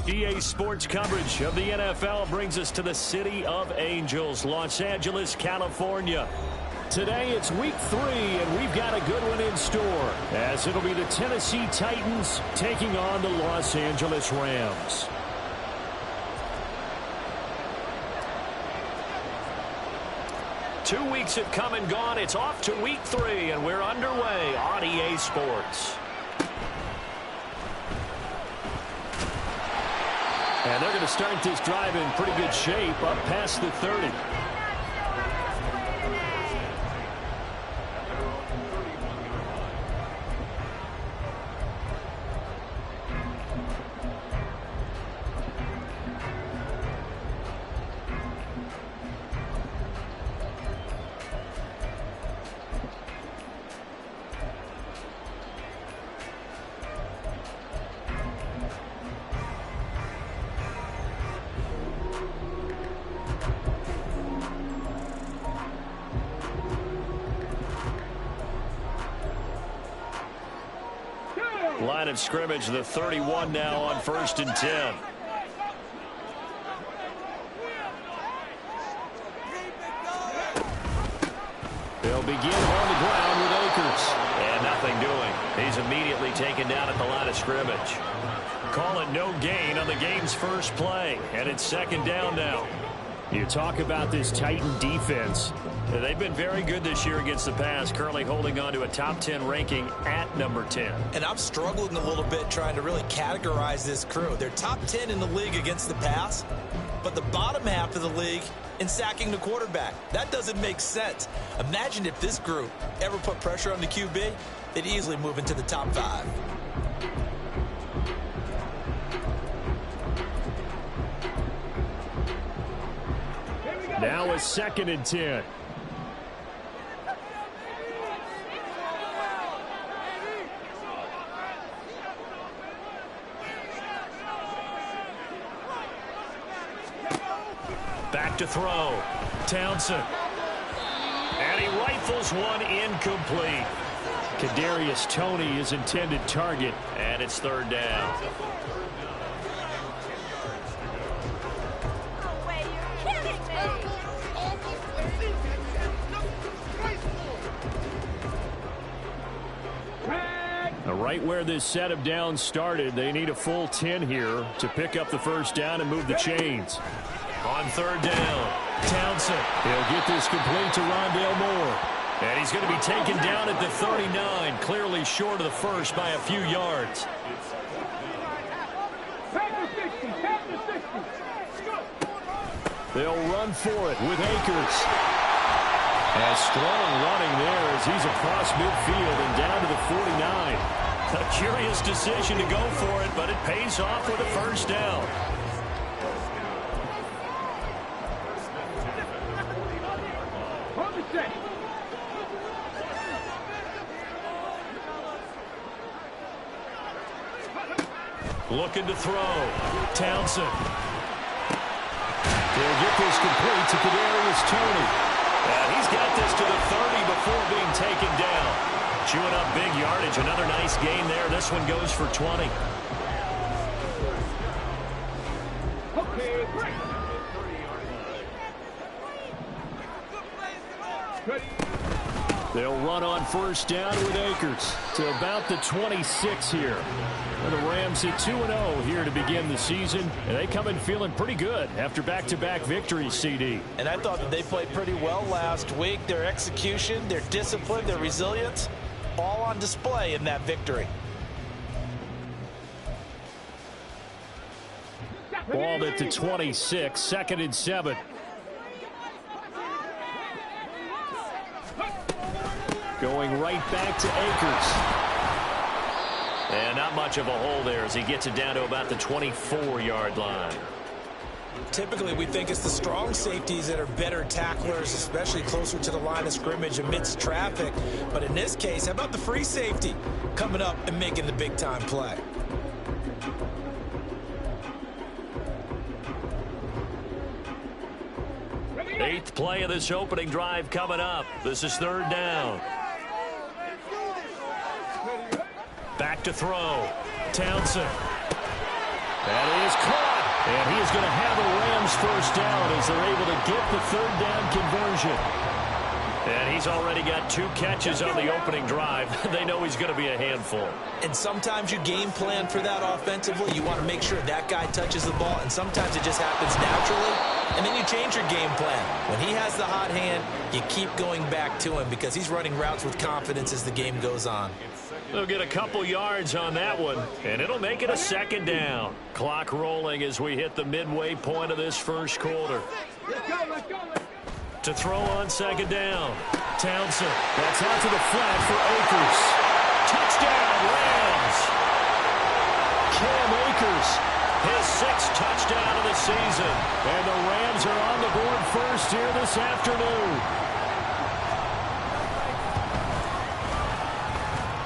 EA Sports coverage of the NFL brings us to the City of Angels, Los Angeles, California. Today it's week 3, and we've got a good one in store, as it'll be the Tennessee Titans taking on the Los Angeles Rams. Two weeks have come and gone. It's off to week 3, and we're underway on EA Sports. And they're going to start this drive in pretty good shape, up past the 30. Line of scrimmage, the 31 now on 1st and 10. They'll begin on the ground with Akers. And nothing doing. He's immediately taken down at the line of scrimmage. Call it no gain on the game's first play. And it's 2nd down now. You talk about this Titan defense. They've been very good this year against the pass, currently holding on to a top 10 ranking at number 10. And I'm struggling a little bit trying to really categorize this crew. They're top 10 in the league against the pass, but the bottom half of the league in sacking the quarterback. That doesn't make sense. Imagine if this group ever put pressure on the QB, they'd easily move into the top 5. Now a 2nd and 10. Back to throw. Townsend. And he rifles one incomplete. Kadarius Toney is intended target, and it's 3rd down. Right where this set of downs started, they need a full 10 here to pick up the 1st down and move the chains. On 3rd down, Townsend. He'll get this complete to Rondale Moore. And he's going to be taken down at the 39, clearly short of the 1st by a few yards. They'll run for it with Akers. A strong running there as he's across midfield and down to the 49. A curious decision to go for it, but it pays off with a 1st down. Looking to throw. Townsend. They'll get this complete to Kadarius Toney. And he's got this to the 30 before being taken down. Chewing up big yardage. Another nice gain there. This one goes for 20. They'll run on 1st down with Akers to about the 26 here. And the Rams hit 2-0 here to begin the season, and they come in feeling pretty good after back-to-back victories, CD. And I thought that they played pretty well last week. Their execution, their discipline, their resilience, all on display in that victory. Ball at the 26, 2nd and 7. Going right back to Akers. And not much of a hole there as he gets it down to about the 24-yard line. Typically, we think it's the strong safeties that are better tacklers, especially closer to the line of scrimmage amidst traffic. But in this case, how about the free safety coming up and making the big-time play? Eighth play of this opening drive coming up. This is 3rd down. Back to throw. Townsend. That is caught. And he is going to have a Rams first down as they're able to get the third down conversion. And he's already got 2 catches on the opening drive. They know he's going to be a handful. And sometimes you game plan for that offensively. You want to make sure that guy touches the ball, and sometimes it just happens naturally. And then you change your game plan. When he has the hot hand, you keep going back to him because he's running routes with confidence as the game goes on. They'll get a couple yards on that one, and it'll make it a second down. Clock rolling as we hit the midway point of this first quarter. To throw on second down. Townsend. That's out to the flat for Akers. Touchdown, Rams. Cam Akers, his 6th touchdown of the season. And the Rams are on the board first here this afternoon.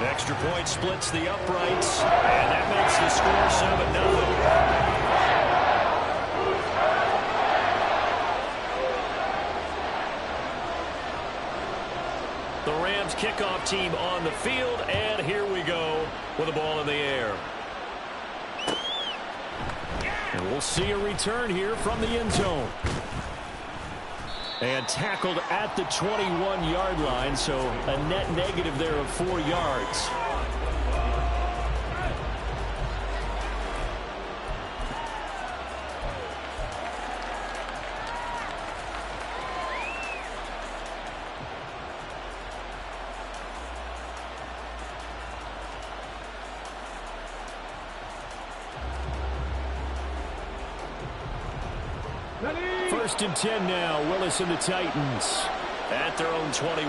Extra point splits the uprights, and that makes the score 7-0. The Rams kickoff team on the field, and here we go with the ball in the air. And we'll see a return here from the end zone. And tackled at the 21-yard line, so a net negative there of 4 yards. First and 10 now. Willis and the Titans at their own 21.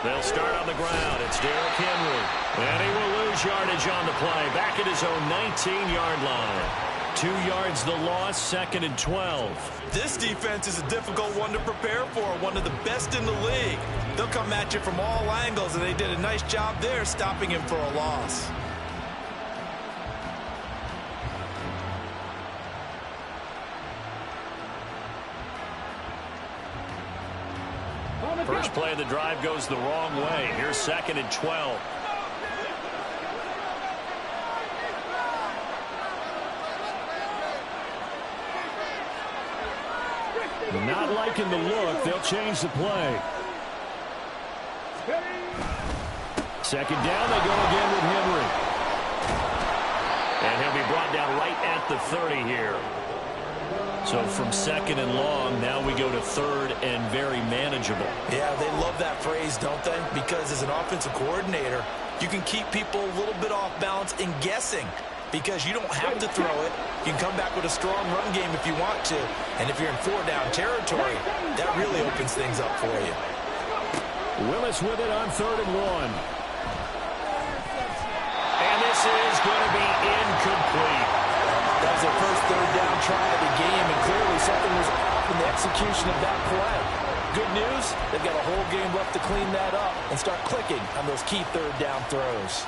They'll start on the ground. It's Derrick Henry. And he will lose yardage on the play. Back at his own 19-yard line. 2 yards the loss, 2nd and 12. This defense is a difficult one to prepare for. One of the best in the league. They'll come at you from all angles, and they did a nice job there stopping him for a loss. First play of the drive goes the wrong way. Here's 2nd and 12. Not liking the look. They'll change the play. 2nd down. They go again with Henry. And he'll be brought down right at the 30 here. So from 2nd and long, now we go to 3rd and very manageable. Yeah, they love that phrase, don't they? Because as an offensive coordinator, you can keep people a little bit off balance and guessing because you don't have to throw it. You can come back with a strong run game if you want to. And if you're in 4-down territory, that really opens things up for you. Willis with it on 3rd and 1. And this is going to be incomplete. That was their first 3rd down try of the game, and clearly something was off in the execution of that play. Good news, they've got a whole game left to clean that up and start clicking on those key 3rd down throws.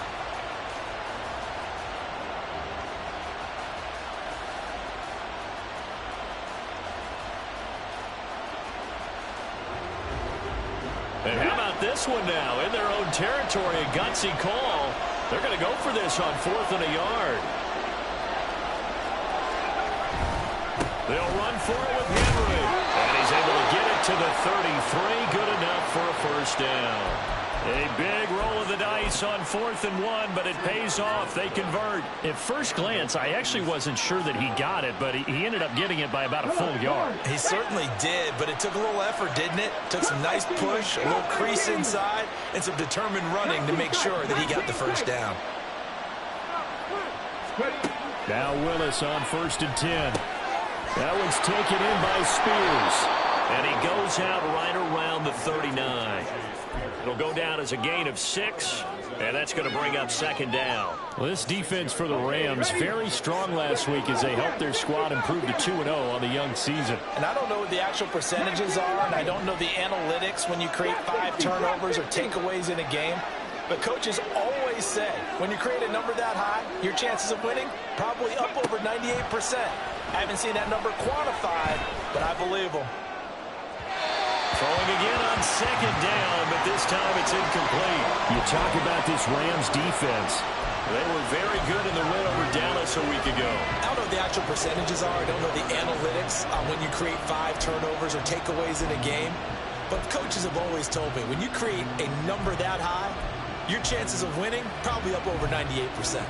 And how about this one now? In their own territory, a gutsy call. They're going to go for this on 4th and a yard. They'll run for it with Henry. And he's able to get it to the 33. Good enough for a first down. A big roll of the dice on 4th and 1, but it pays off. They convert. At first glance, I actually wasn't sure that he got it, but he ended up getting it by about a full yard. He certainly did, but it took a little effort, didn't it? Took some nice push, a little crease inside, and some determined running to make sure that he got the first down. Now Willis on 1st and 10. That one's taken in by Spears. And he goes out right around the 39. It'll go down as a gain of 6, and that's going to bring up 2nd down. Well, this defense for the Rams, very strong last week as they helped their squad improve to 2-0 on the young season. And I don't know what the actual percentages are, and I don't know the analytics when you create 5 turnovers or takeaways in a game. But coaches always say, when you create a number that high, your chances of winning probably up over 98%. I haven't seen that number quantified, but I believe them. Throwing again on 2nd down, but this time it's incomplete. You talk about this Rams defense. They were very good in the win over Dallas a week ago. I don't know what the actual percentages are. I don't know the analytics on when you create 5 turnovers or takeaways in a game. But coaches have always told me, when you create a number that high, your chances of winning probably up over 98%.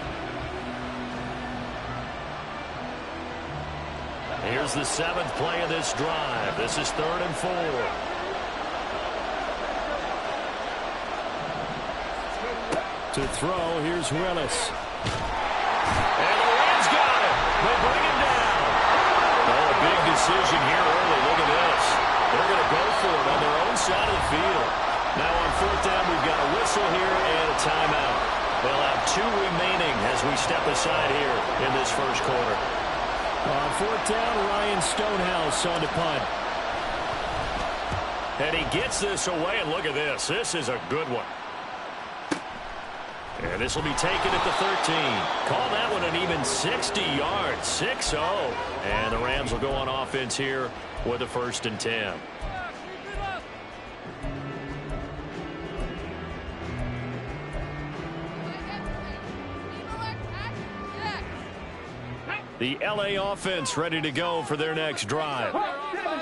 Here's the 7th play of this drive. This is 3rd and 4. To throw, here's Willis. And the Rams got it. They bring him down. Oh, a big decision here early. Look at this. They're going to go for it on their own side of the field. Now on 4th down, we've got a whistle here and a timeout. They'll have 2 remaining as we step aside here in this first quarter. On 4th down, Ryan Stonehouse on to punt. And he gets this away, and look at this. This is a good one. And this will be taken at the 13. Call that one an even 60 yards. 6-0. And the Rams will go on offense here with a 1st and 10. The LA offense ready to go for their next drive.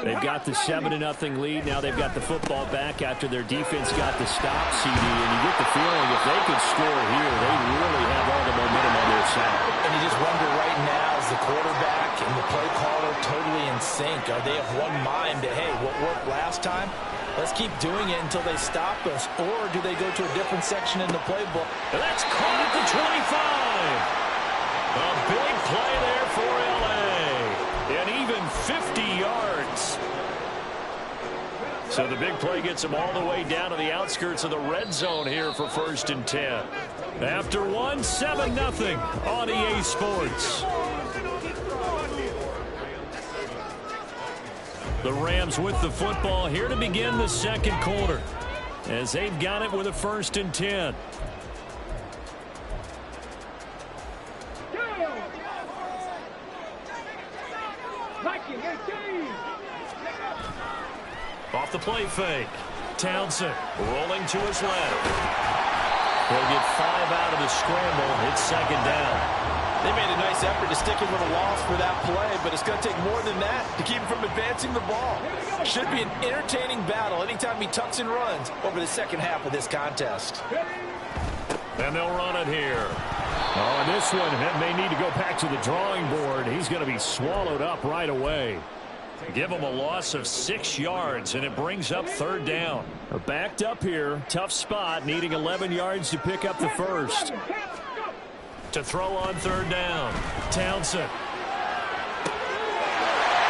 They've got the 7-0 lead. Now they've got the football back after their defense got the stop, CD. And you get the feeling if they could score here, they really have all the momentum on their side. And you just wonder right now, is the quarterback and the play caller totally in sync? Are they of one mind that, hey, what worked last time? Let's keep doing it until they stop us. Or do they go to a different section in the playbook? And that's caught at the 25. A big play there for L.A. And even 50 yards. So the big play gets them all the way down to the outskirts of the red zone here for 1st and 10. After 1, 7-0 on EA Sports. The Rams with the football here to begin the second quarter, as they've got it with a 1st and 10. Off the play fake. Townsend rolling to his left. He'll get 5 out of the scramble. It's 2nd down. They made a nice effort to stick him with a loss for that play, but it's going to take more than that to keep him from advancing the ball. Should be an entertaining battle anytime he tucks and runs over the second half of this contest. And they'll run it here. Oh, and this one may need to go back to the drawing board. He's going to be swallowed up right away. Give him a loss of 6 yards, and it brings up 3rd down. Backed up here. Tough spot, needing 11 yards to pick up the 1st. To throw on 3rd down. Townsend.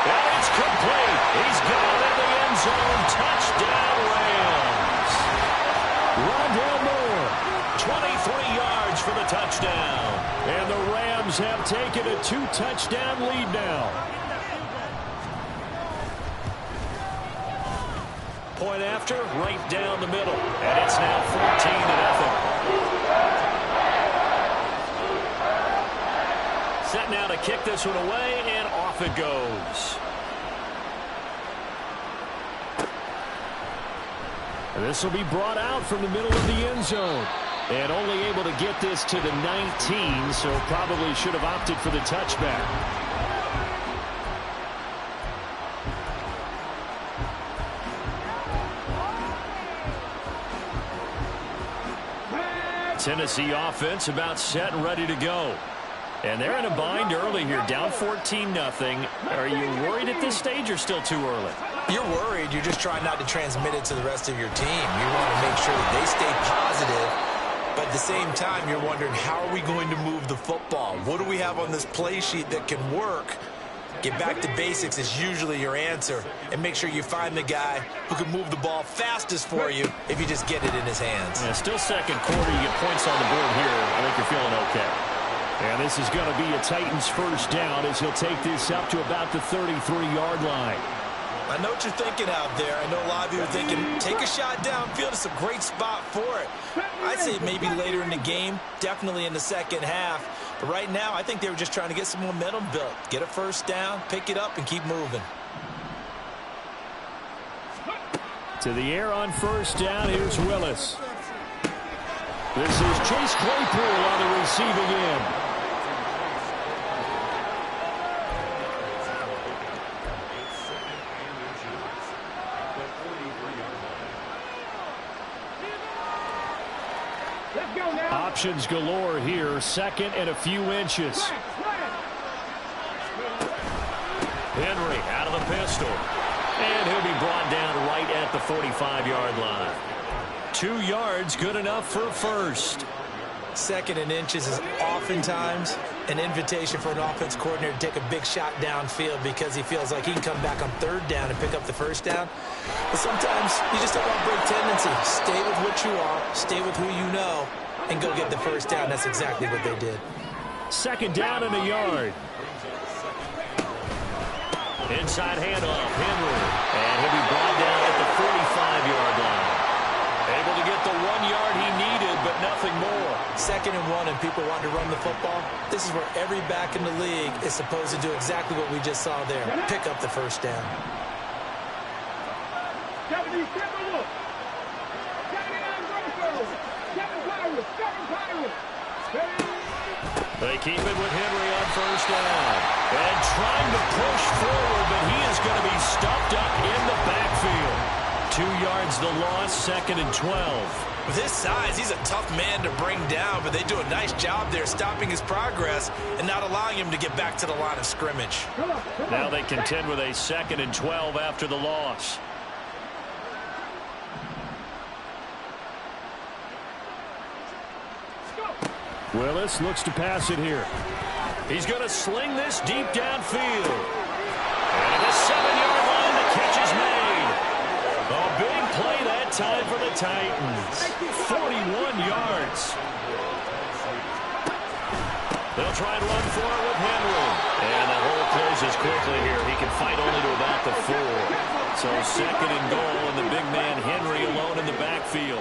And it's complete. He's got it in the end zone. Touchdown, Rams. Rondale Moore, 23 yards for the touchdown. And the Rams have taken a 2-touchdown lead now. Point after, right down the middle. And it's now 14-0. Set now to kick this one away, and off it goes. And this will be brought out from the middle of the end zone. And only able to get this to the 19, so probably should have opted for the touchback. Tennessee offense about set and ready to go. And they're in a bind early here, down 14-0. Are you worried at this stage or still too early? You're worried. You're just trying not to transmit it to the rest of your team. You want to make sure that they stay positive. But at the same time, you're wondering, how are we going to move the football? What do we have on this play sheet that can work? Get back to basics is usually your answer. And make sure you find the guy who can move the ball fastest for you if you just get it in his hands. Yeah, still second quarter. You get points on the board here. I think you're feeling okay. And this is going to be a Titans 1st down as he'll take this up to about the 33-yard line. I know what you're thinking out there. I know a lot of you are thinking, take a shot downfield. It's a great spot for it. I'd say maybe later in the game, definitely in the second half. But right now, I think they were just trying to get some momentum built. Get a 1st down, pick it up, and keep moving. To the air on 1st down, here's Willis. This is Chase Claypool on the receiving end. Options galore here. Second and a few inches. Henry out of the pistol. And he'll be brought down right at the 45-yard line. 2 yards, good enough for first. Second and inches is oftentimes an invitation for an offense coordinator to take a big shot downfield because he feels like he can come back on third down and pick up the first down. But sometimes you just don't want to break tendency. Stay with what you are, stay with who you know, and go get the first down. That's exactly what they did. Second down and a yard. Inside handoff, Henry. And he'll be brought down at the 45-yard line. Able to get the 1 yard he needed, but nothing more. Second and 1, and people want to run the football. This is where every back in the league is supposed to do exactly what we just saw there. Pick up the first down. They keep it with Henry on first down. And trying to push forward, but he is going to be stuffed up in the backfield. 2 yards the loss, second and 12. With his size, he's a tough man to bring down, but they do a nice job there stopping his progress and not allowing him to get back to the line of scrimmage. Now they contend with a second and 12 after the loss. Willis looks to pass it here. He's going to sling this deep downfield. And at the 7-yard line, the catch is made. A big play that time for the Titans. 41 yards. They'll try and run for it with Henry. And the hole closes quickly here. He can fight only to about the 4. So second and goal, and the big man Henry alone in the backfield.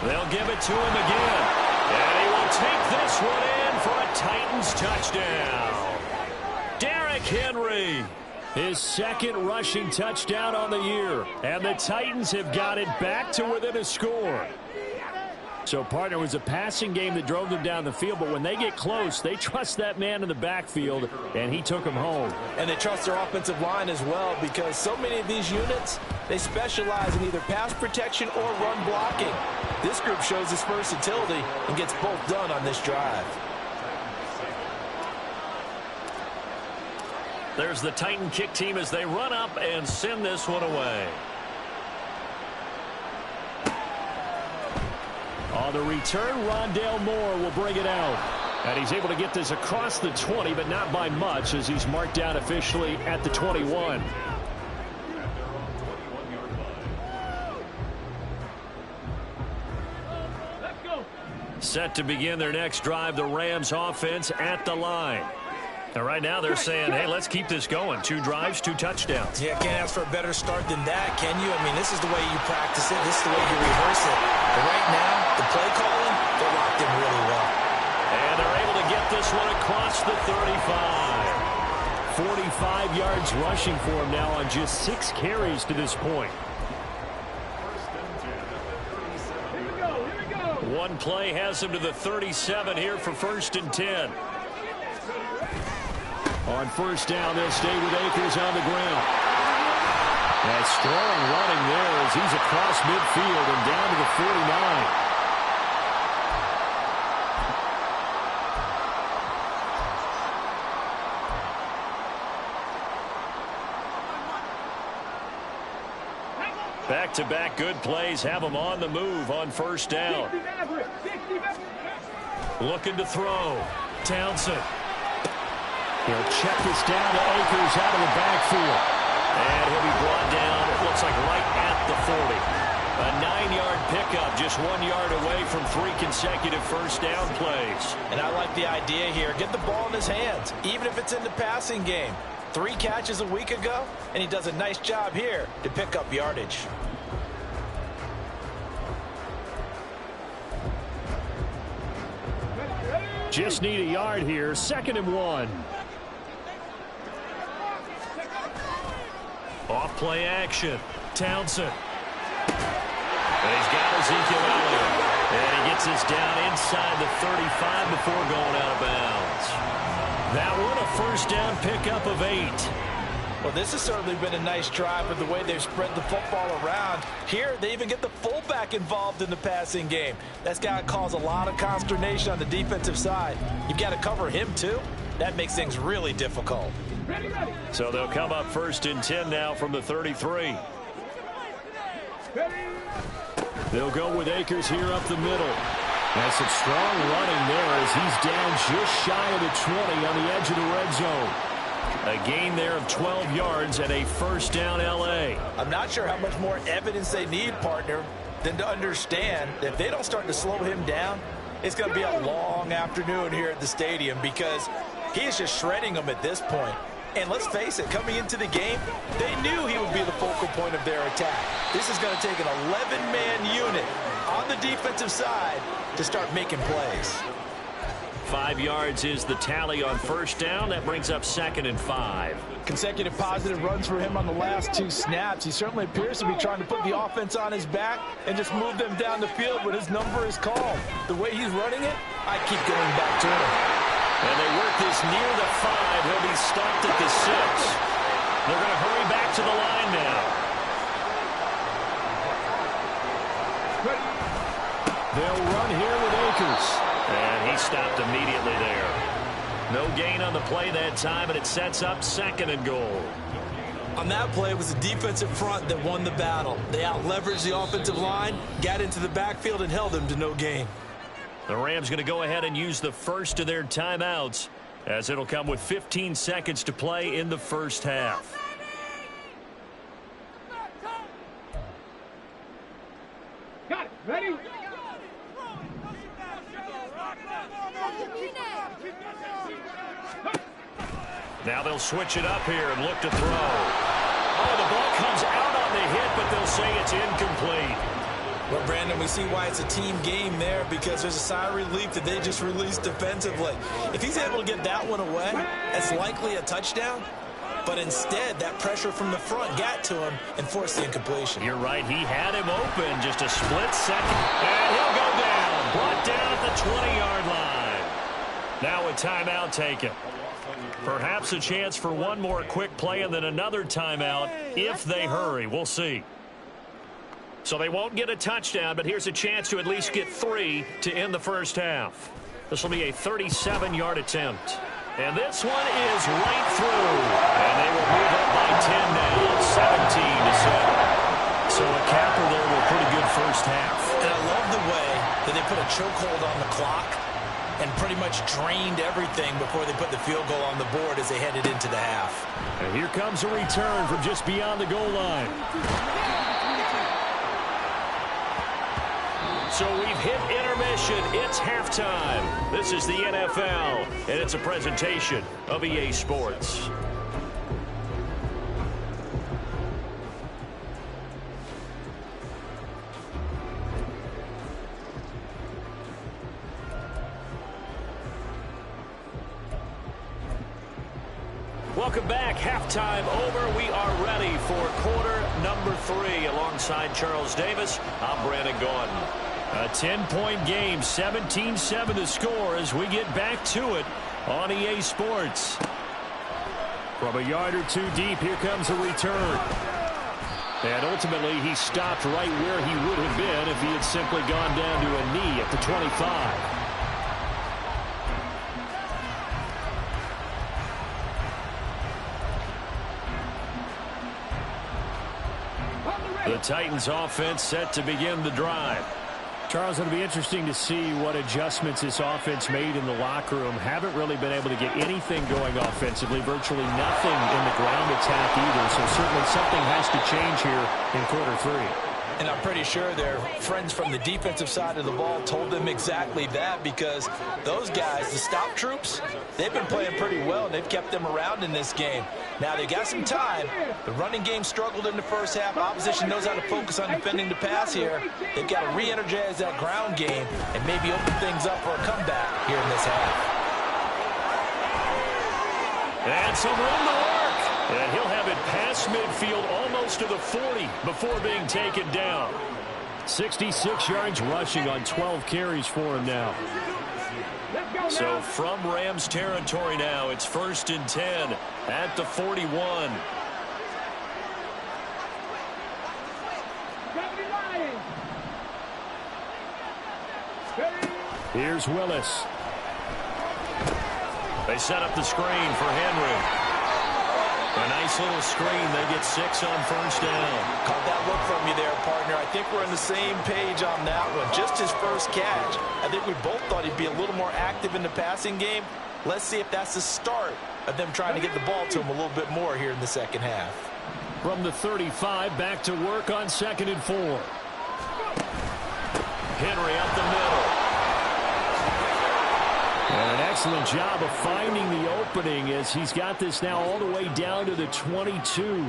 They'll give it to him again. And he will take this one in for a Titans touchdown. Derrick Henry, his second rushing touchdown on the year. And the Titans have got it back to within a score. So, partner, it was a passing game that drove them down the field, but when they get close, they trust that man in the backfield, and he took them home. And they trust their offensive line as well, because so many of these units, they specialize in either pass protection or run blocking. This group shows its versatility and gets both done on this drive. There's the Titan kick team as they run up and send this one away. On the return, Rondale Moore will bring it out. And he's able to get this across the 20, but not by much, as he's marked down officially at the 21. Set to begin their next drive, the Rams offense at the line. And right now they're saying, hey, let's keep this going. 2 drives, 2 touchdowns. Yeah, can't ask for a better start than that, can you? I mean, this is the way you practice it. This is the way you rehearse it. But right now, the play calling, they're locked in really well. And they're able to get this one across the 35. 45 yards rushing for him now on just 6 carries to this point. One play has him to the 37 here for first and 10. On first down, they'll stay with Akers on the ground. And strong running there as he's across midfield and down to the 49. Back-to-back good plays have him on the move on first down. Looking to throw. Townsend. He'll check this down to Akers out of the backfield. And he'll be brought down, it looks like right at the 40. A 9-yard pickup, just 1 yard away from 3 consecutive first down plays. And I like the idea here. Get the ball in his hands, even if it's in the passing game. 3 catches a week ago, and he does a nice job here to pick up yardage. Just need a yard here, second and 1. Off play action. Townsend. And he's got Ezekiel Elliott. And he gets this down inside the 35 before going out of bounds. That one a first down pickup of 8. Well, this has certainly been a nice drive with the way they've spread the football around. Here, they even get the fullback involved in the passing game. That's got to cause a lot of consternation on the defensive side. You've got to cover him, too. That makes things really difficult. So they'll come up first and 10 now from the 33. They'll go with Akers here up the middle. That's some strong running there as he's down just shy of the 20 on the edge of the red zone. A gain there of 12 yards and a first down L.A. I'm not sure how much more evidence they need, partner, than to understand that if they don't start to slow him down, it's going to be a long afternoon here at the stadium because he is just shredding them at this point. And let's face it, coming into the game, they knew he would be the focal point of their attack. This is going to take an 11-man unit on the defensive side to start making plays. 5 yards is the tally on first down. That brings up 2nd and 5. Consecutive positive runs for him on the last 2 snaps. He certainly appears to be trying to put the offense on his back and just move them down the field when his number is called. The way he's running it, I keep going back to him. And they work this near the 5. He'll be stopped at the 6. They're going to hurry back to the line now. They'll run here with Akers. And he stopped immediately there. No gain on the play that time, and it sets up 2nd and goal. On that play, it was the defensive front that won the battle. They out-leveraged the offensive line, got into the backfield, and held them to no gain. The Rams going to go ahead and use the first of their timeouts, as it'll come with 15 seconds to play in the first half. Got it. Ready? Now they'll switch it up here and look to throw. Oh, the ball comes out on the hit, but they'll say it's incomplete. Well, Brandon, we see why it's a team game there because there's a sigh of relief that they just released defensively. If he's able to get that one away, that's likely a touchdown. But instead, that pressure from the front got to him and forced the incompletion. You're right. He had him open just a split second. And he'll go down. Brought down at the 20-yard line. Now a timeout taken. Perhaps a chance for one more quick play and then another timeout if they hurry. We'll see. So they won't get a touchdown, but here's a chance to at least get 3 to end the first half. This will be a 37-yard attempt. And this one is right through. And they will move up by 10 now, 17-7. So a capper there with a pretty good first half. And I love the way that they put a chokehold on the clock and pretty much drained everything before they put the field goal on the board as they headed into the half. And here comes a return from just beyond the goal line. So we've hit intermission. It's halftime. This is the NFL, and it's a presentation of EA Sports. Welcome back. Halftime over. We are ready for quarter number 3. Alongside Charles Davis, I'm Brandon Gordon. A 10-point game, 17-7 the score as we get back to it on EA Sports. From a yard or 2 deep, here comes a return. And ultimately, he stopped right where he would have been if he had simply gone down to a knee at the 25. The Titans offense set to begin the drive. Charles, it'll be interesting to see what adjustments this offense made in the locker room. Haven't really been able to get anything going offensively, virtually nothing in the ground attack either. So certainly something has to change here in quarter 3. And I'm pretty sure their friends from the defensive side of the ball told them exactly that because those guys, the stop troops, they've been playing pretty well, and they've kept them around in this game. Now, they got some time. The running game struggled in the first half. Opposition knows how to focus on defending the pass here. They've got to re-energize that ground game and maybe open things up for a comeback here in this half. And some room to work. And he'll have it past midfield almost to the 40 before being taken down. 66 yards rushing on 12 carries for him now. So from Rams territory now, it's 1st and 10 at the 41. Here's Willis. They set up the screen for Henry. A nice little screen. They get 6 on 1st down. Caught that look from you there, partner. I think we're on the same page on that one. Just his first catch. I think we both thought he'd be a little more active in the passing game. Let's see if that's the start of them trying to get the ball to him a little bit more here in the second half. From the 35, back to work on 2nd and 4. Henry up the middle. And an excellent job of finding the opening as he's got this now all the way down to the 22.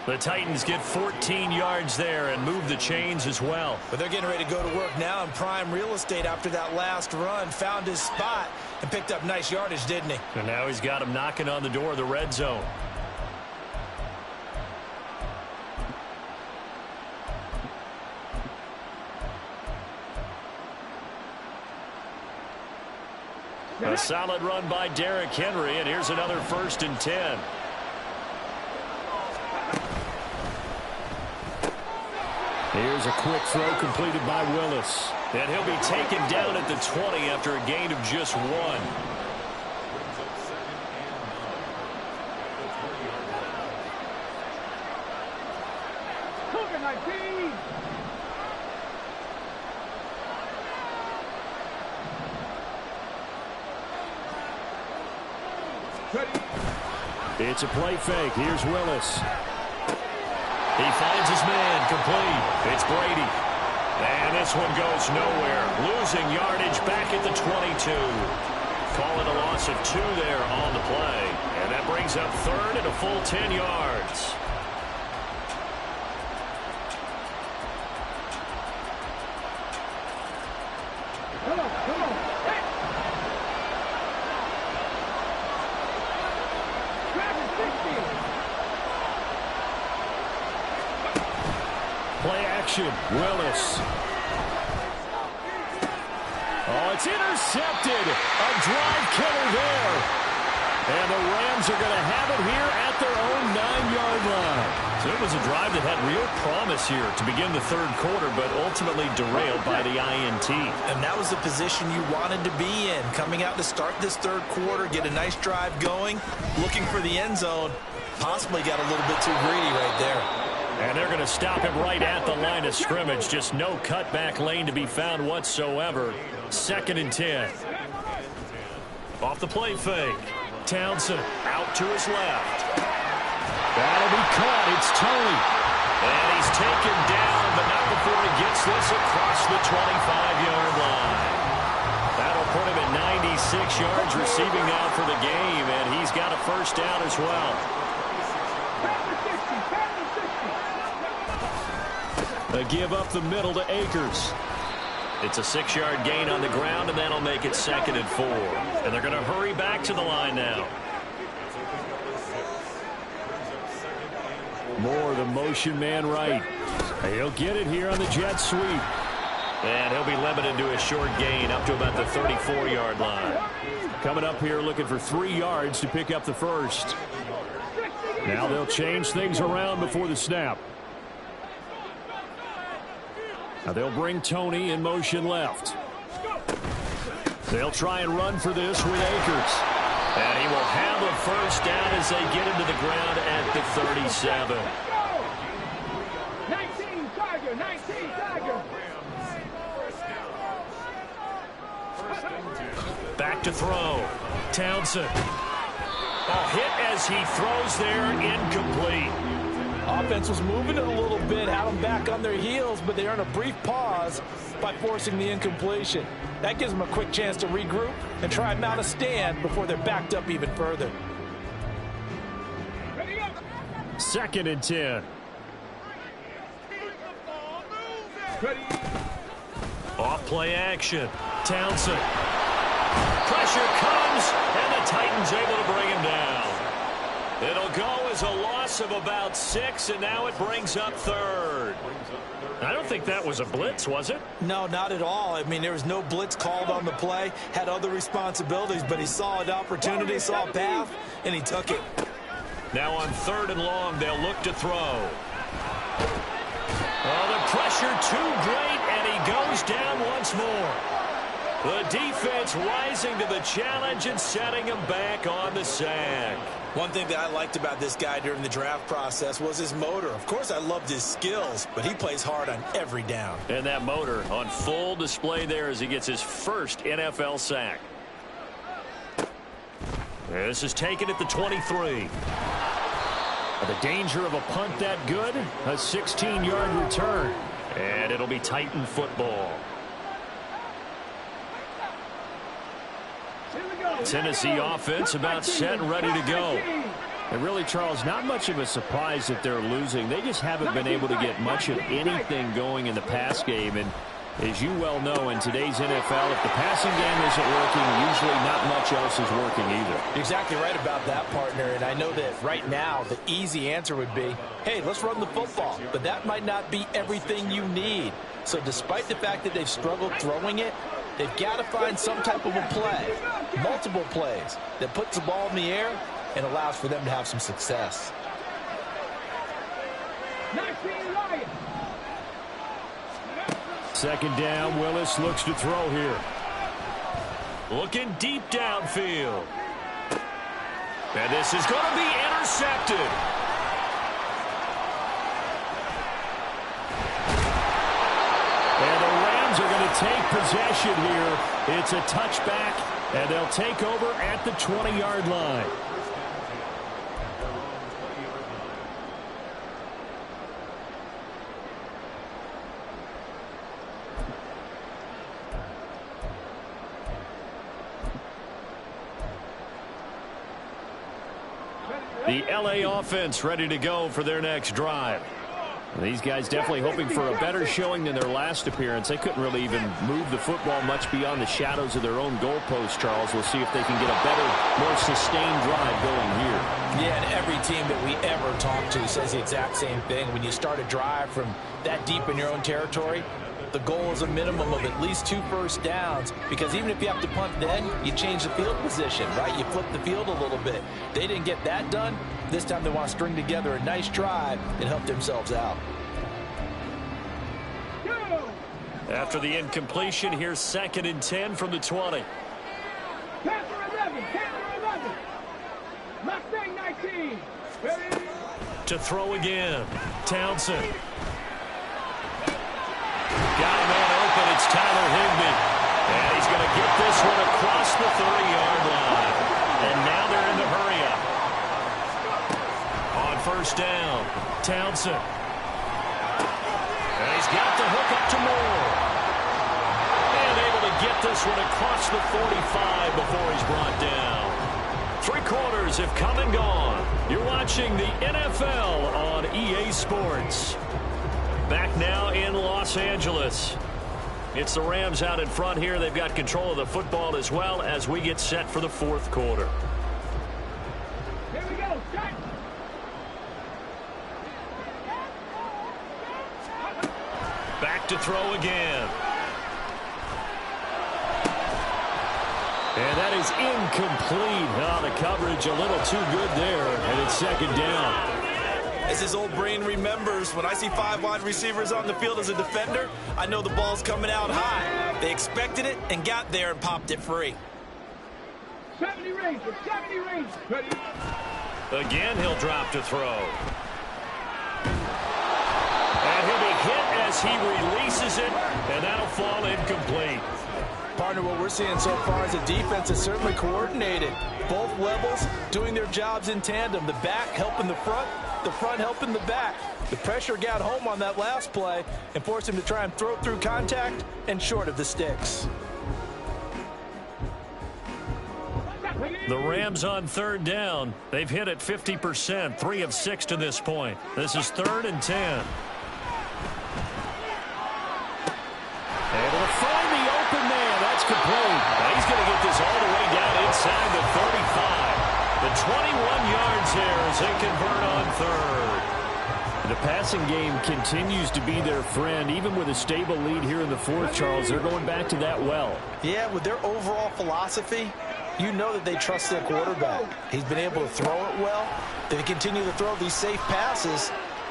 The Titans get 14 yards there and move the chains as well. But they're getting ready to go to work now in prime real estate after that last run. Found his spot and picked up nice yardage, didn't he? And now he's got him knocking on the door of the red zone. A solid run by Derrick Henry, and here's another 1st and 10. Here's a quick throw completed by Willis. And he'll be taken down at the 20 after a gain of just 1. It's a play fake. Here's Willis. He finds his man. Complete. It's Brady. And this one goes nowhere. Losing yardage back at the 22. Call it a loss of 2 there on the play. And that brings up 3rd and a full 10 yards. Come on. Play action. Willis. Oh, it's intercepted. A drive killer there. And the Rams are going to have it here at their own 9-yard line. So it was a drive that had real promise here to begin the 3rd quarter, but ultimately derailed by the INT. And that was the position you wanted to be in. Coming out to start this 3rd quarter, get a nice drive going, looking for the end zone. Possibly got a little bit too greedy right there. And they're going to stop him right at the line of scrimmage. Just no cutback lane to be found whatsoever. 2nd and 10. Off the play fake. Townsend out to his left. That'll be caught. It's Tony. And he's taken down, but not before he gets this across the 25-yard line. That'll put him at 96 yards receiving now for the game, and he's got a 1st down as well. A give up the middle to Akers. It's a 6-yard gain on the ground, and that'll make it 2nd and 4. And they're going to hurry back to the line now. Moore, the motion man right. He'll get it here on the jet sweep. And he'll be limited to a short gain up to about the 34-yard line. Coming up here looking for 3 yards to pick up the 1st. Now they'll change things around before the snap. Now they'll bring Tony in motion left. They'll try and run for this with Akers. And he will have a 1st down as they get him to the ground at the 37. 19 Tiger, 19 Tiger. Back to throw. Townsend. A hit as he throws there, incomplete. Offense was moving it a little bit, had them back on their heels, but they earned a brief pause by forcing the incompletion. That gives them a quick chance to regroup and try and mount a stand before they're backed up even further. 2nd and 10. Off play action. Townsend. Pressure comes, and the Titans able to bring him down. It'll go as a loss of about 6, and now it brings up third. I don't think that was a blitz, was it? No, not at all. I mean, there was no blitz called on the play. Had other responsibilities, but he saw an opportunity, saw a path, and he took it. Now on 3rd and long, they'll look to throw. Oh, the pressure too great, and he goes down once more. The defense rising to the challenge and setting him back on the sack. One thing that I liked about this guy during the draft process was his motor. Of course, I loved his skills, but he plays hard on every down. And that motor on full display there as he gets his first NFL sack. This is taken at the 23. The danger of a punt that good, a 16-yard return. And it'll be Titan football. Tennessee offense about set and ready to go. And really, Charles, not much of a surprise that they're losing. They just haven't been able to get much of anything going in the pass game. And as you well know, in today's NFL, if the passing game isn't working, usually not much else is working either. You're exactly right about that, partner. And I know that right now the easy answer would be, hey, let's run the football. But that might not be everything you need. So despite the fact that they've struggled throwing it, they've got to find some type of a play, multiple plays, that puts the ball in the air and allows for them to have some success. 2nd down, Willis looks to throw here. Looking deep downfield. And this is going to be intercepted. And the Rams are going to take possession here. It's a touchback, and they'll take over at the 20-yard line. The LA offense ready to go for their next drive. These guys definitely hoping for a better showing than their last appearance. They couldn't really even move the football much beyond the shadows of their own goalpost, Charles. We'll see if they can get a better, more sustained drive going here. Yeah, and every team that we ever talk to says the exact same thing. When you start a drive from that deep in your own territory, the goal is a minimum of at least 2 first downs, because even if you have to punt then, you change the field position, right? You flip the field a little bit. They didn't get that done. This time they want to string together a nice drive and help themselves out. After the incompletion, here's 2nd and 10 from the 20. Panther 11. Mustang 19. Ready? To throw again. Townsend. Got a man open. It's Tyler Higbee. And he's going to get this one across the 30-yard line. And now they're in the hurry up. On 1st down, Townsend. And he's got the hook up to Moore. And able to get this one across the 45 before he's brought down. 3 quarters have come and gone. You're watching the NFL on EA Sports. Back now in Los Angeles. It's the Rams out in front here. They've got control of the football as well as we get set for the 4th quarter. Here we go. Start. Back to throw again. And that is incomplete. Oh, the coverage a little too good there. And it's 2nd down. As his old brain remembers, when I see 5 wide receivers on the field as a defender, I know the ball's coming out high. They expected it and got there and popped it free. 70 range. Ready? Again, he'll drop to throw. And he'll be hit as he releases it, and that'll fall incomplete. Partner, what we're seeing so far is the defense is certainly coordinated. Both levels doing their jobs in tandem. The back helping the front helping the back. The pressure got home on that last play and forced him to try and throw through contact and short of the sticks. The Rams on 3rd down. They've hit it 50%, 3 of 6 to this point. This is 3rd and 10. Able to find the open man. That's complete. Now he's going to get this all the way down inside the 35. The 21 yards there as They convert on third. The passing game continues to be their friend. Even with a stable lead here in the fourth, Charles, they're going back to that well. Yeah, with their overall philosophy, you know that they trust their quarterback. He's been able to throw it well. They continue to throw these safe passes.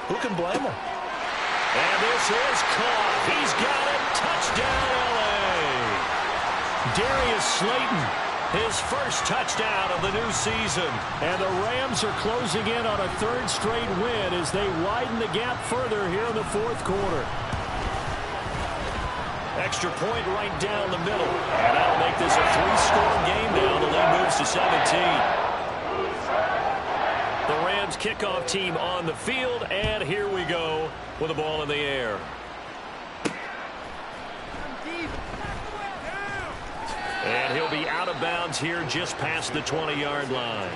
Who can blame them? And this is caught. He's got it. Touchdown, L.A. Darius Slayton, his first touchdown of the new season. And the Rams are closing in on a third straight win as they widen the gap further here in the fourth quarter. Extra point right down the middle. And that'll make this a three-score game now. The lead moves to 17. The Rams kickoff team on the field, and here we go with the ball in the air. And he'll be out of bounds here just past the 20-yard line.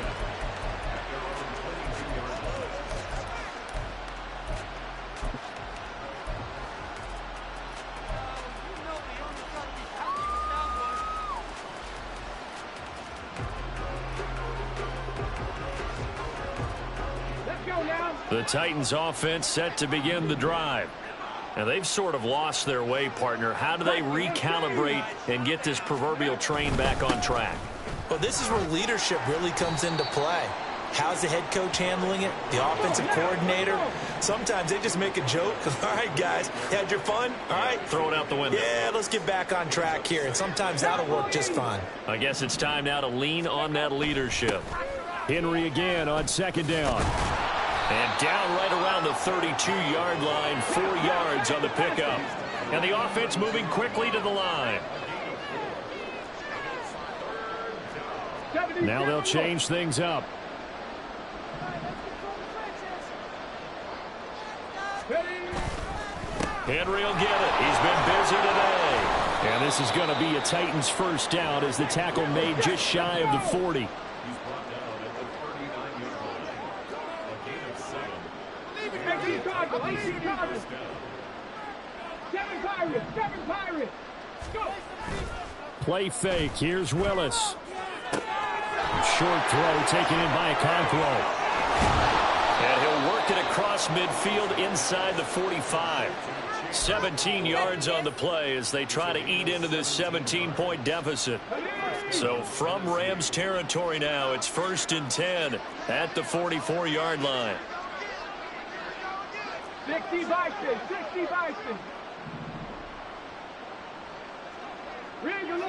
The Titans offense set to begin the drive. And they've sort of lost their way, partner. How do they recalibrate and get this proverbial train back on track? Well, this is where leadership really comes into play. How's the head coach handling it? The offensive coordinator? Sometimes they just make a joke. All right, guys, you had your fun? All right. Throw it out the window. Yeah, let's get back on track here. And sometimes that'll work just fine. I guess it's time now to lean on that leadership. Henry again on second down. And down right around the 32-yard line, 4 yards on the pickup. And the offense moving quickly to the line. Now they'll change things up. Henry will get it. He's been busy today. And this is going to be a Titans first down as the tackle made just shy of the 40. Seven Pirates. Go. Play fake. Here's Willis. Short throw taken in by Okonkwo. And he'll work it across midfield inside the 45. 17 yards on the play as they try to eat into this 17-point deficit. So from Rams territory now, it's 1st and 10 at the 44-yard line. 60 Bison, 60 Bison.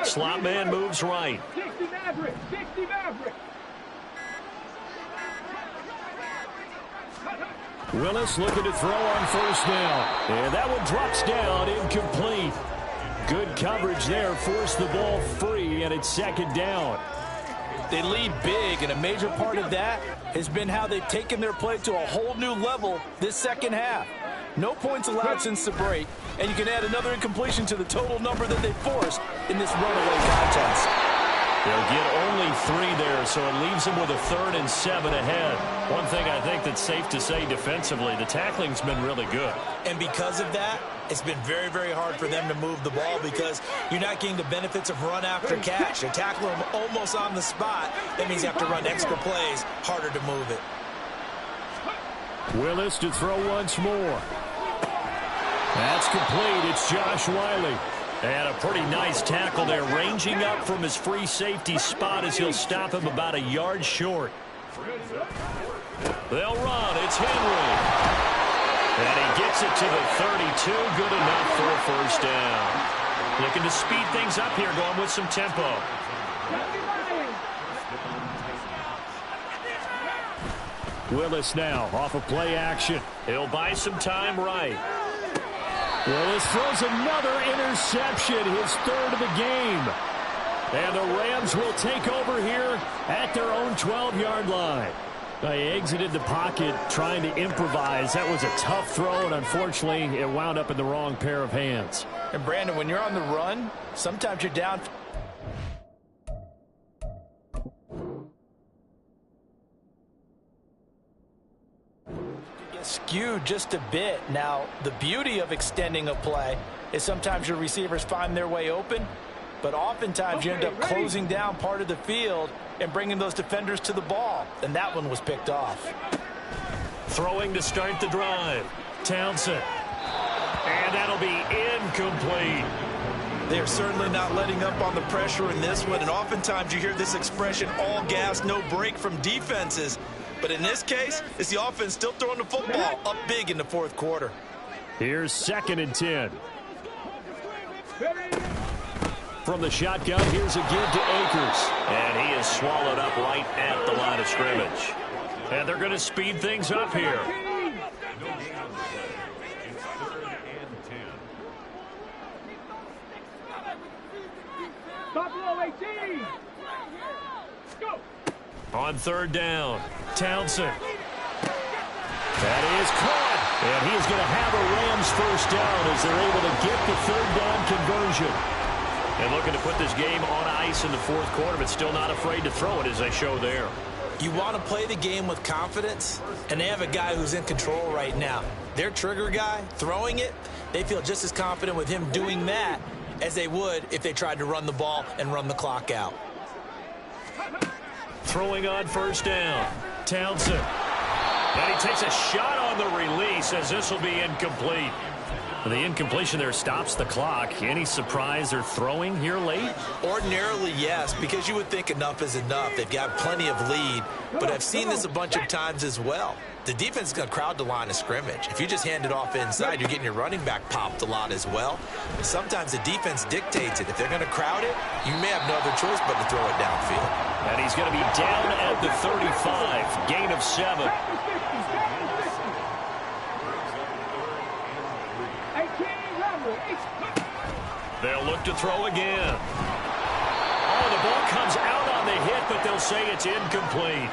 Slot man moves right. 60 Maverick, 60 Maverick. Willis looking to throw on first down. And that one drops down, incomplete. Good coverage there, forced the ball free, and it's second down. They lead big, and a major part of that has been how they've taken their play to a whole new level this second half. No points allowed since the break, and you can add another incompletion to the total number that they forced in this runaway contest. They'll get only 3 there, so it leaves them with a 3rd and 7 ahead. One thing I think that's safe to say defensively, the tackling's been really good. And because of that, it's been very, very hard for them to move the ball because you're not getting the benefits of run after catch. They tackle them almost on the spot. That means you have to run extra plays, harder to move it. Willis to throw once more. That's complete. It's Josh Wiley. And a pretty nice tackle there, ranging up from his free safety spot as he'll stop him about a yard short. They'll run. It's Henry. And he gets it to the 32. Good enough for a first down. Looking to speed things up here, going with some tempo. Willis now off of play action. He'll buy some time right. Willis throws another interception, his 3rd of the game. And the Rams will take over here at their own 12-yard line. They exited the pocket trying to improvise. That was a tough throw, and unfortunately, it wound up in the wrong pair of hands. And, Brandon, when you're on the run, sometimes you're down. Skewed just a bit. Now, the beauty of extending a play is sometimes your receivers find their way open, but oftentimes you end up closing down part of the field and bringing those defenders to the ball. And that one was picked off. Throwing to start the drive. Townsend. And that'll be incomplete. They are certainly not letting up on the pressure in this one, and oftentimes you hear this expression, all gas, no break from defenses. But in this case, it's the offense still throwing the football up big in the fourth quarter. Here's 2nd and 10. From the shotgun, here's a give to Akers. And he is swallowed up right at the line of scrimmage. And they're going to speed things up here. Buffalo 18. Go. On 3rd down, Townsend. That is caught. And he is going to have a Rams first down as they're able to get the 3rd down conversion. And looking to put this game on ice in the fourth quarter, but still not afraid to throw it as they show there. You want to play the game with confidence, and they have a guy who's in control right now. Their trigger guy, throwing it, they feel just as confident with him doing that as they would if they tried to run the ball and run the clock out. Throwing on 1st down, Townsend. And he takes a shot on the release as this will be incomplete. The incompletion there stops the clock. Any surprise they're throwing here late? Ordinarily, yes, because you would think enough is enough. They've got plenty of lead, but I've seen this a bunch of times as well. The defense is going to crowd the line of scrimmage. If you just hand it off inside, you're getting your running back popped a lot as well. But sometimes the defense dictates it. If they're going to crowd it, you may have no other choice but to throw it downfield. And he's going to be down at the 35, gain of 7. They'll look to throw again. Oh, the ball comes out on the hit, but they'll say it's incomplete.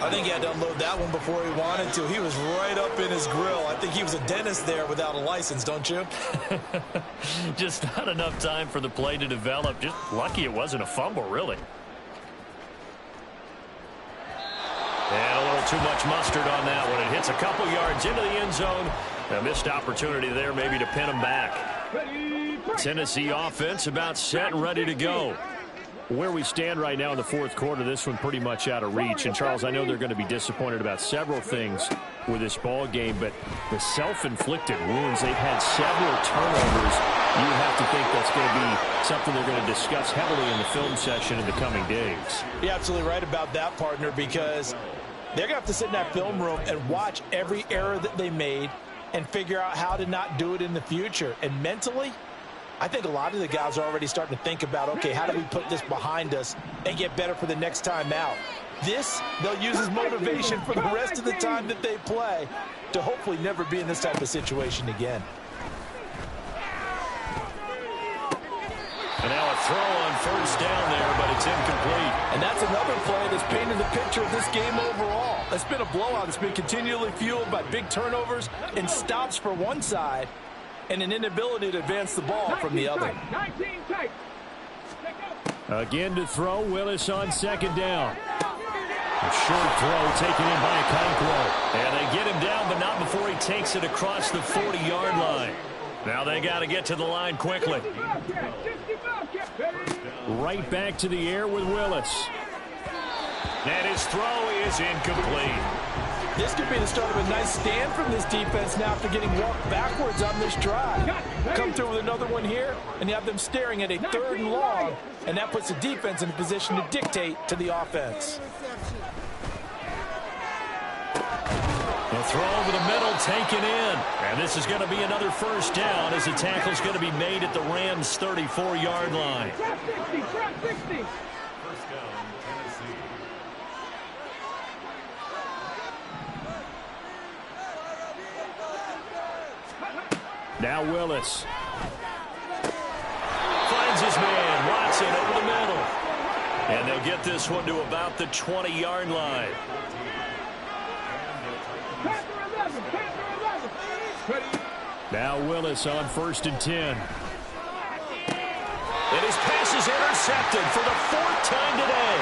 I think he had to unload that one before he wanted to. He was right up in his grill. I think he was a dentist there without a license, don't you? Just not enough time for the play to develop. Just lucky it wasn't a fumble, really. And a little too much mustard on that one. It hits a couple yards into the end zone. A missed opportunity there maybe to pin him back. Tennessee offense about set and ready to go. Where we stand right now in the fourth quarter, this one pretty much out of reach. And, Charles, I know they're going to be disappointed about several things with this ball game, but the self-inflicted wounds, they've had several turnovers. You have to think that's going to be something they're going to discuss heavily in the film session in the coming days. You're absolutely right about that, partner, because they're going to have to sit in that film room and watch every error that they made and figure out how to not do it in the future. And mentally, I think a lot of the guys are already starting to think about, okay, how do we put this behind us and get better for the next time out? This, they'll use as motivation for the rest of the time that they play to hopefully never be in this type of situation again. And now a throw on 1st down there, but it's incomplete. And that's another play that's painted the picture of this game overall. It's been a blowout. It's been continually fueled by big turnovers and stops for one side and an inability to advance the ball from the other. Again to throw, Willis on 2nd down. A short throw taken in by Okonkwo. And they get him down, but not before he takes it across the 40-yard line. Now they got to get to the line quickly. Right back to the air with Willis. And his throw is incomplete. This could be the start of a nice stand from this defense now after getting walked backwards on this drive. Come through with another one here, and you have them staring at a 3rd and long, and that puts the defense in a position to dictate to the offense. The throw over the middle taken in. And this is going to be another 1st down as the tackle's going to be made at the Rams' 34-yard line. Now Willis. Finds his man, Watson, over the middle. And they'll get this one to about the 20-yard line. Now Willis on 1st and 10. And his pass is intercepted for the 4th time today.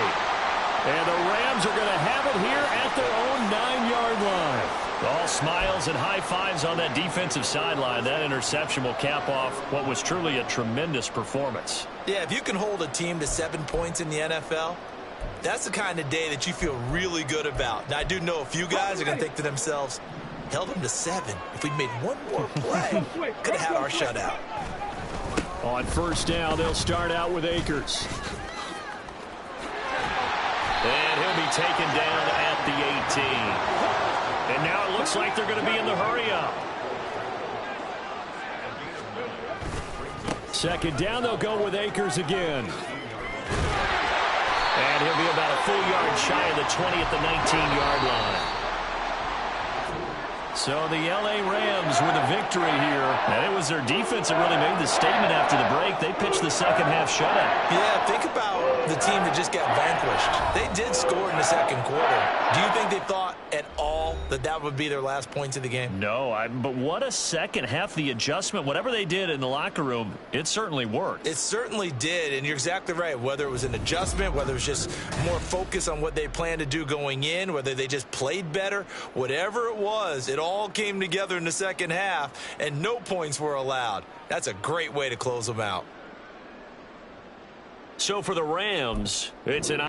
And the Rams are going to have it here at their own 9-yard line. All smiles and high fives on that defensive sideline. That interception will cap off what was truly a tremendous performance. Yeah, if you can hold a team to 7 points in the NFL, That's the kind of day that you feel really good about. Now, I do know a few guys are going to think to themselves, held them to 7. If we made one more play, could have had our shutout. On first down, they'll start out with Akers. And he'll be taken down at the 18. And now it looks like they're going to be in the hurry-up. Second down, they'll go with Akers again. And he'll be about a full yard shy of the 20 at the 19-yard line. So the L.A. Rams with a victory here. And it was their defense that really made the statement after the break. They pitched the second half shutout. Yeah, think about the team that just got vanquished. They did score in the second quarter. Do you think they thought at all that that would be their last points of the game? No, but what a second half. The adjustment, whatever they did in the locker room, it certainly worked. It certainly did, and you're exactly right. Whether it was an adjustment, whether it was just more focus on what they planned to do going in, whether they just played better, whatever it was, it all came together in the second half, and no points were allowed. That's a great way to close them out. So for the Rams, it's an